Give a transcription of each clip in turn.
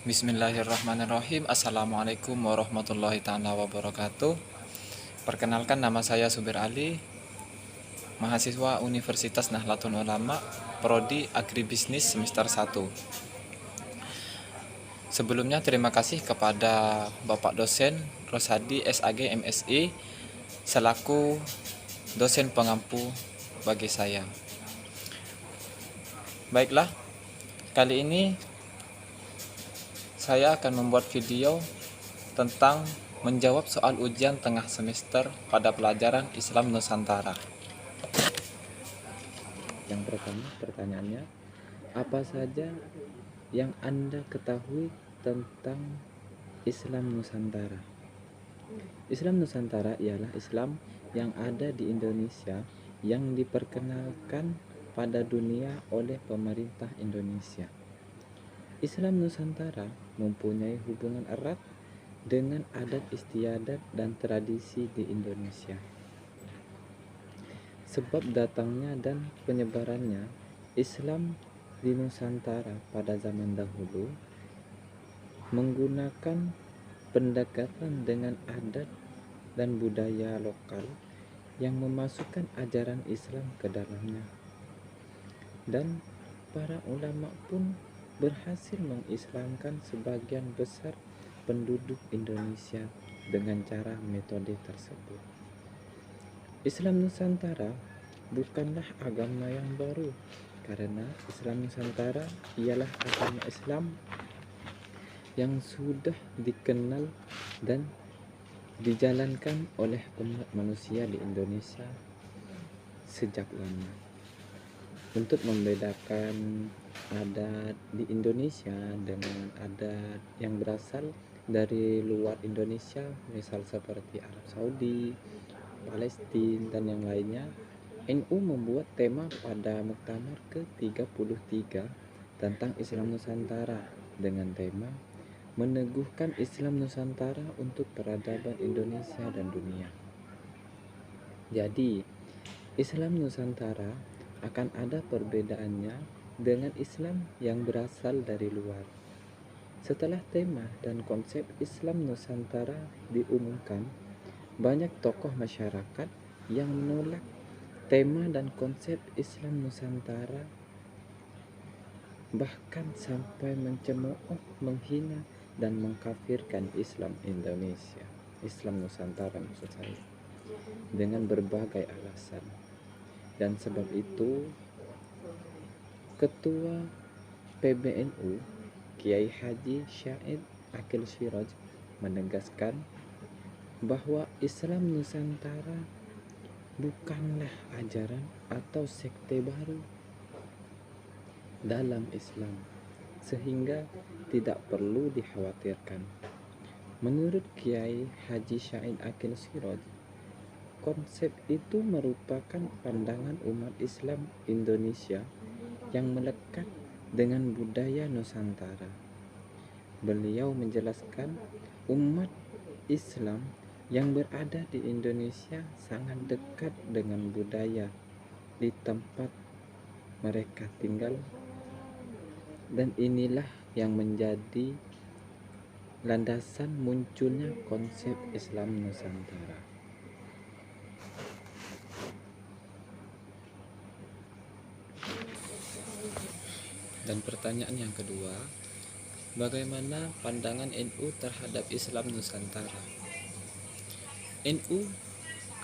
Bismillahirrahmanirrahim. Assalamualaikum warahmatullahi ta'ala wabarakatuh. Perkenalkan, nama saya Subir Ali, mahasiswa Universitas Nahdlatul Ulama, Prodi Agribisnis semester 1. Sebelumnya terima kasih kepada Bapak dosen Rosadi SAG MSI selaku dosen pengampu bagi saya. Baiklah, kali ini saya akan membuat video tentang menjawab soal ujian tengah semester pada pelajaran Islam Nusantara. Yang pertama, pertanyaannya, apa saja yang Anda ketahui tentang Islam Nusantara? Islam Nusantara ialah Islam yang ada di Indonesia yang diperkenalkan pada dunia oleh pemerintah Indonesia. Islam Nusantara mempunyai hubungan erat dengan adat istiadat dan tradisi di Indonesia. Sebab datangnya dan penyebarannya Islam di Nusantara pada zaman dahulu menggunakan pendekatan dengan adat dan budaya lokal yang memasukkan ajaran Islam ke dalamnya. Dan para ulama pun berhasil mengislamkan sebagian besar penduduk Indonesia dengan cara metode tersebut. Islam Nusantara bukanlah agama yang baru, karena Islam Nusantara ialah agama Islam yang sudah dikenal dan dijalankan oleh umat manusia di Indonesia sejak lama. Untuk membedakan adat di Indonesia dengan adat yang berasal dari luar Indonesia, misal seperti Arab Saudi, Palestina, dan yang lainnya, NU membuat tema pada Muktamar ke-33 tentang Islam Nusantara dengan tema meneguhkan Islam Nusantara untuk peradaban Indonesia dan dunia. Jadi, Islam Nusantara akan ada perbedaannya dengan Islam yang berasal dari luar. Setelah tema dan konsep Islam Nusantara diumumkan, banyak tokoh masyarakat yang menolak tema dan konsep Islam Nusantara, bahkan sampai mencemooh, menghina, dan mengkafirkan Islam Indonesia, Islam Nusantara maksud saya, dengan berbagai alasan. Dan sebab itu, Ketua PBNU Kiai Haji Syahid Akil Siraj menegaskan bahwa Islam Nusantara bukanlah ajaran atau sekte baru dalam Islam, sehingga tidak perlu dikhawatirkan. Menurut Kiai Haji Syahid Akil Siraj, konsep itu merupakan pandangan umat Islam Indonesia yang melekat dengan budaya Nusantara. Beliau menjelaskan umat Islam yang berada di Indonesia sangat dekat dengan budaya di tempat mereka tinggal, dan inilah yang menjadi landasan munculnya konsep Islam Nusantara. Dan pertanyaan yang kedua, bagaimana pandangan NU terhadap Islam Nusantara? NU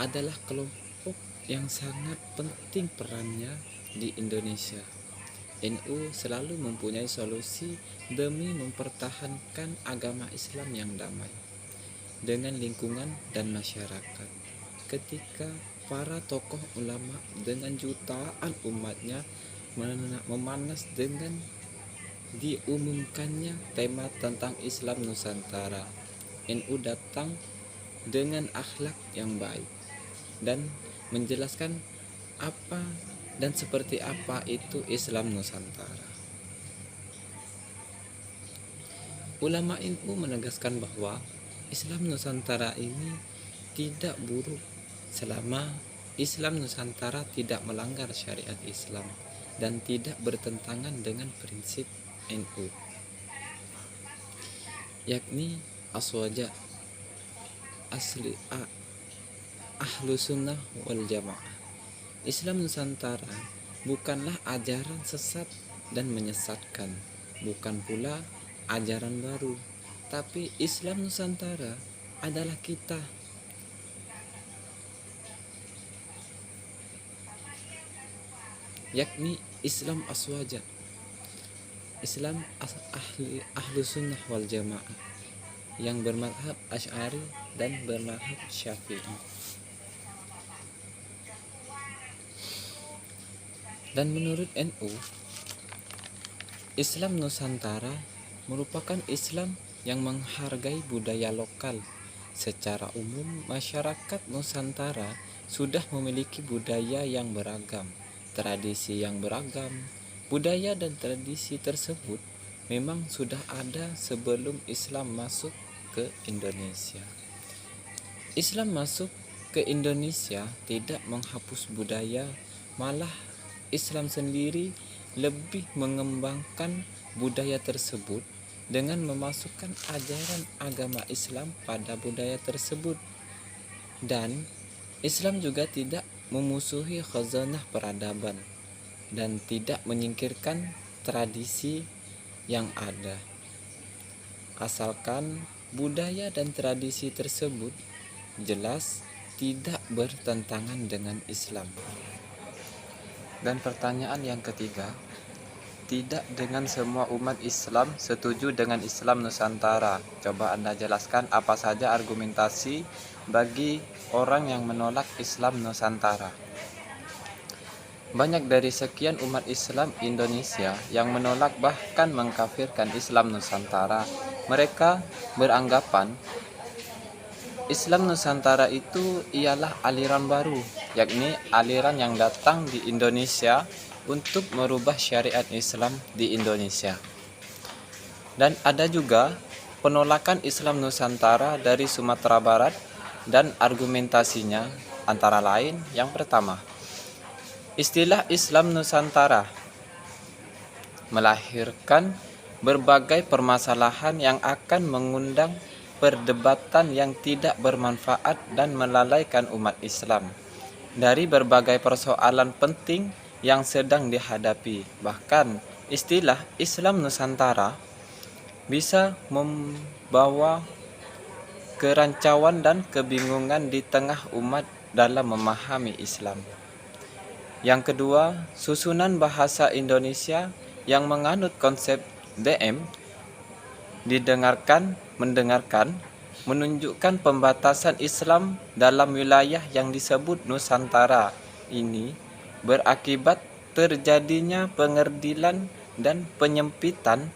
adalah kelompok yang sangat penting perannya di Indonesia. NU selalu mempunyai solusi demi mempertahankan agama Islam yang damai dengan lingkungan dan masyarakat. Ketika para tokoh ulama dengan jutaan umatnya memanas dengan diumumkannya tema tentang Islam Nusantara, NU datang dengan akhlak yang baik dan menjelaskan apa dan seperti apa itu Islam Nusantara. Ulama NU menegaskan bahwa Islam Nusantara ini tidak buruk selama Islam Nusantara tidak melanggar syariat Islam dan tidak bertentangan dengan prinsip NU. yakni aswaja asli ahlu sunnah wal jamaah. Islam Nusantara bukanlah ajaran sesat dan menyesatkan, bukan pula ajaran baru, tapi Islam Nusantara adalah kita, yakni Islam aswaja, Islam ahlu sunnah wal jamaah yang bermadhab Asy'ari dan bermadhab Syafi'i. Dan menurut NU, Islam Nusantara merupakan Islam yang menghargai budaya lokal. Secara umum, masyarakat Nusantara sudah memiliki budaya yang beragam, tradisi yang beragam. Budaya dan tradisi tersebut memang sudah ada sebelum Islam masuk ke Indonesia. Islam masuk ke Indonesia tidak menghapus budaya, malah Islam sendiri lebih mengembangkan budaya tersebut dengan memasukkan ajaran agama Islam pada budaya tersebut. Dan Islam juga tidak memusuhi khazanah peradaban dan tidak menyingkirkan tradisi yang ada, asalkan budaya dan tradisi tersebut jelas tidak bertentangan dengan Islam. Dan pertanyaan yang ketiga, tidak dengan semua umat Islam setuju dengan Islam Nusantara. Coba Anda jelaskan apa saja argumentasi bagi orang yang menolak Islam Nusantara. Banyak dari sekian umat Islam Indonesia yang menolak bahkan mengkafirkan Islam Nusantara. Mereka beranggapan Islam Nusantara itu ialah aliran baru, yakni aliran yang datang di Indonesia untuk merubah syariat Islam di Indonesia. Dan ada juga penolakan Islam Nusantara dari Sumatera Barat, dan argumentasinya antara lain yang pertama, istilah Islam Nusantara melahirkan berbagai permasalahan yang akan mengundang perdebatan yang tidak bermanfaat dan melalaikan umat Islam dari berbagai persoalan penting yang sedang dihadapi. Bahkan istilah Islam Nusantara bisa membawa kerancauan dan kebingungan di tengah umat dalam memahami Islam. Yang kedua, susunan bahasa Indonesia yang menganut konsep DM menunjukkan pembatasan Islam dalam wilayah yang disebut Nusantara ini berakibat terjadinya pengerdilan dan penyempitan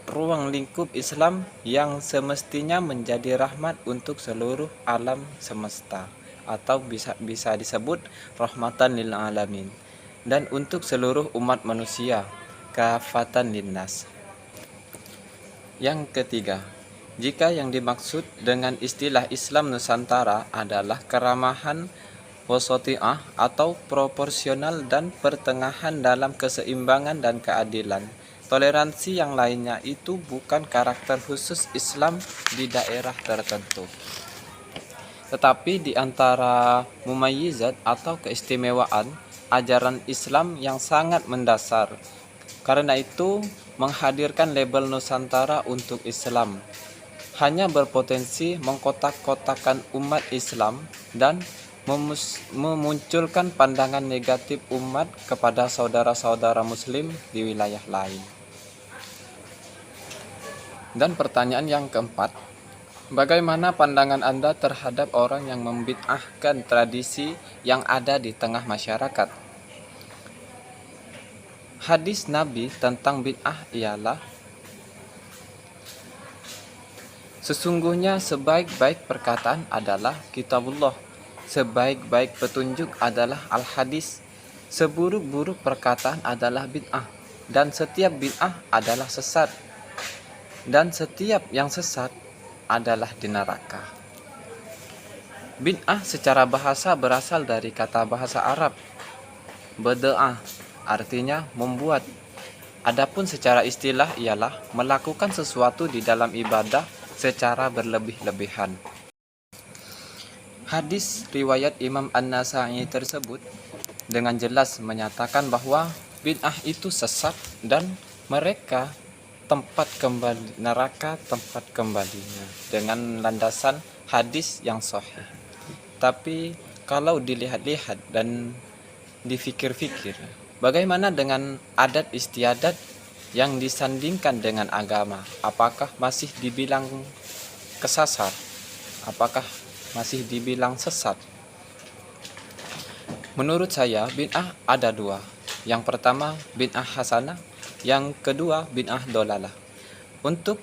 ruang lingkup Islam yang semestinya menjadi rahmat untuk seluruh alam semesta, atau bisa disebut rahmatan lil alamin, dan untuk seluruh umat manusia, kafatan linnas. Yang ketiga, jika yang dimaksud dengan istilah Islam Nusantara adalah keramahan wasatiyah atau proporsional dan pertengahan dalam keseimbangan dan keadilan, toleransi yang lainnya itu bukan karakter khusus Islam di daerah tertentu, tetapi di antara mumayyizat atau keistimewaan ajaran Islam yang sangat mendasar. Karena itu, menghadirkan label Nusantara untuk Islam hanya berpotensi mengkotak-kotakan umat Islam dan memunculkan pandangan negatif umat kepada saudara-saudara Muslim di wilayah lain. Dan pertanyaan yang keempat, bagaimana pandangan Anda terhadap orang yang membid'ahkan tradisi yang ada di tengah masyarakat? Hadis Nabi tentang bid'ah ialah, sesungguhnya sebaik-baik perkataan adalah kitabullah, sebaik-baik petunjuk adalah al-hadis, seburuk-buruk perkataan adalah bid'ah, dan setiap bid'ah adalah sesat, dan setiap yang sesat adalah di neraka. Bid'ah secara bahasa berasal dari kata bahasa Arab bada'ah, artinya membuat, Adapun secara istilah ialah melakukan sesuatu di dalam ibadah secara berlebih-lebihan. Hadis riwayat Imam An-Nasa'i tersebut dengan jelas menyatakan bahwa bid'ah itu sesat dan mereka tempat kembali neraka, tempat kembalinya, dengan landasan hadis yang sahih. Tapi kalau dilihat-lihat dan difikir-fikir, bagaimana dengan adat istiadat yang disandingkan dengan agama? Apakah masih dibilang kesasar? Apakah masih dibilang sesat? Menurut saya bid'ah ada dua. Yang pertama bid'ah hasanah, yang kedua bid'ah dolalah. Untuk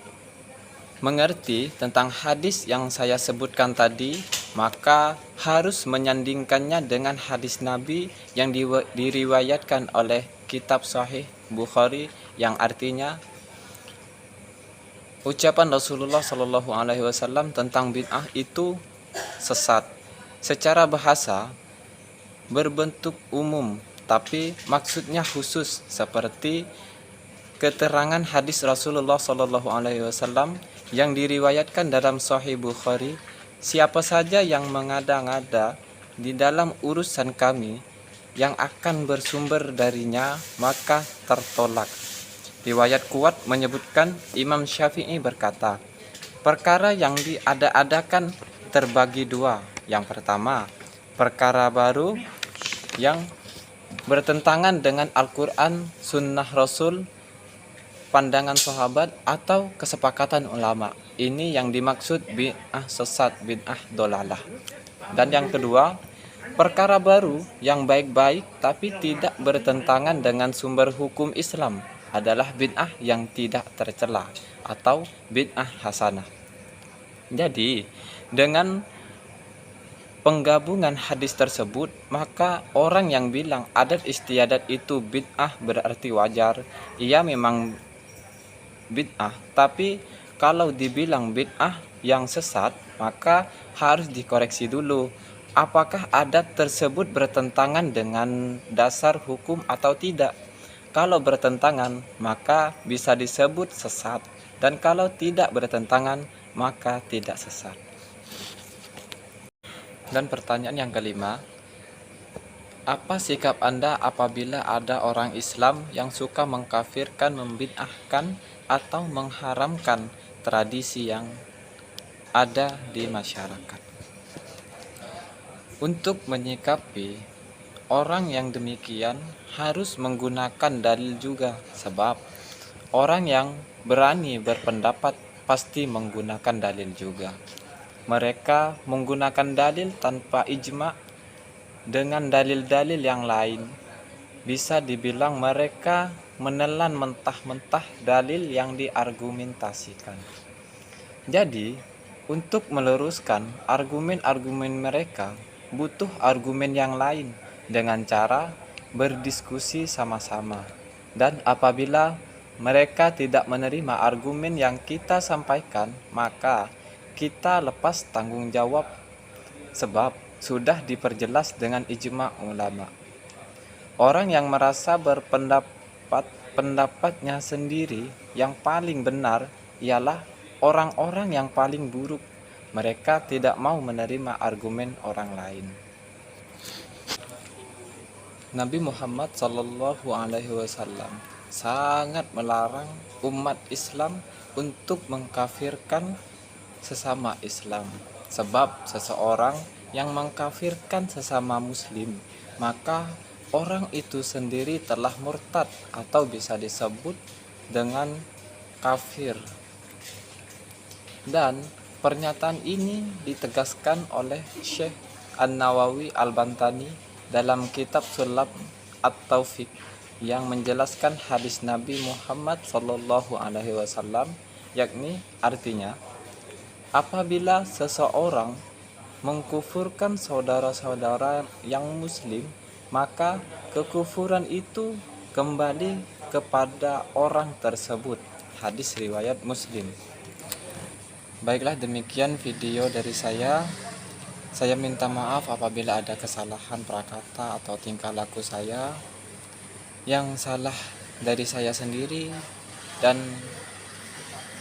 mengerti tentang hadis yang saya sebutkan tadi, maka harus menyandingkannya dengan hadis Nabi yang diriwayatkan oleh kitab Sahih Bukhari, yang artinya ucapan Rasulullah Shallallahu Alaihi Wasallam tentang bid'ah itu sesat. Secara bahasa berbentuk umum, tapi maksudnya khusus, seperti keterangan hadis Rasulullah Shallallahu Alaihi Wasallam yang diriwayatkan dalam Sahih Bukhari, siapa saja yang mengada-ngada di dalam urusan kami yang akan bersumber darinya maka tertolak. Riwayat kuat menyebutkan Imam Syafi'i berkata, perkara yang diada-adakan terbagi dua. Yang pertama, perkara baru yang bertentangan dengan Al-Quran, Sunnah Rasul, pandangan sahabat, atau kesepakatan ulama. Ini yang dimaksud bid'ah sesat, bid'ah dolalah. Dan yang kedua, perkara baru yang baik-baik tapi tidak bertentangan dengan sumber hukum Islam adalah bid'ah yang tidak tercela atau bid'ah hasanah. Jadi, dengan penggabungan hadis tersebut, maka orang yang bilang adat istiadat itu bid'ah berarti wajar. Ia memang bid'ah, tapi kalau dibilang bid'ah yang sesat, maka harus dikoreksi dulu. Apakah adat tersebut bertentangan dengan dasar hukum atau tidak? Kalau bertentangan, maka bisa disebut sesat. Dan kalau tidak bertentangan, maka tidak sesat. Dan pertanyaan yang kelima, apa sikap Anda apabila ada orang Islam yang suka mengkafirkan, membid'ahkan, atau mengharamkan tradisi yang ada di masyarakat? Untuk menyikapi orang yang demikian harus menggunakan dalil juga, sebab orang yang berani berpendapat pasti menggunakan dalil juga. Mereka menggunakan dalil tanpa ijma dengan dalil-dalil yang lain. Bisa dibilang mereka menelan mentah-mentah dalil yang diargumentasikan. Jadi, untuk meluruskan argumen-argumen mereka, butuh argumen yang lain dengan cara berdiskusi sama-sama. Dan apabila mereka tidak menerima argumen yang kita sampaikan, maka kita lepas tanggung jawab, sebab sudah diperjelas dengan ijma ulama. Orang yang merasa pendapatnya sendiri yang paling benar ialah orang-orang yang paling buruk. Mereka tidak mau menerima argumen orang lain. Nabi Muhammad Sallallahu Alaihi Wasallam sangat melarang umat Islam untuk mengkafirkan sesama Islam, sebab seseorang yang mengkafirkan sesama muslim, maka orang itu sendiri telah murtad atau bisa disebut dengan kafir. Dan pernyataan ini ditegaskan oleh Syekh An-Nawawi Al-Bantani dalam kitab Sulab At-Taufiq yang menjelaskan hadis Nabi Muhammad Sallallahu Alaihi Wasallam, yakni artinya, apabila seseorang mengkufurkan saudara-saudara yang muslim, maka kekufuran itu kembali kepada orang tersebut. Hadis riwayat Muslim. Baiklah, demikian video dari saya. Saya minta maaf apabila ada kesalahan prakata atau tingkah laku saya. Yang salah dari saya sendiri, dan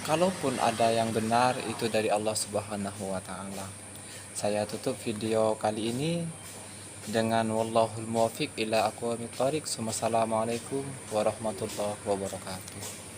kalaupun ada yang benar itu dari Allah Subhanahu wa taala. Saya tutup video kali ini dengan wallahul muwaffiq ila aqwamit thoriq. Wassalamualaikum warahmatullahi wabarakatuh.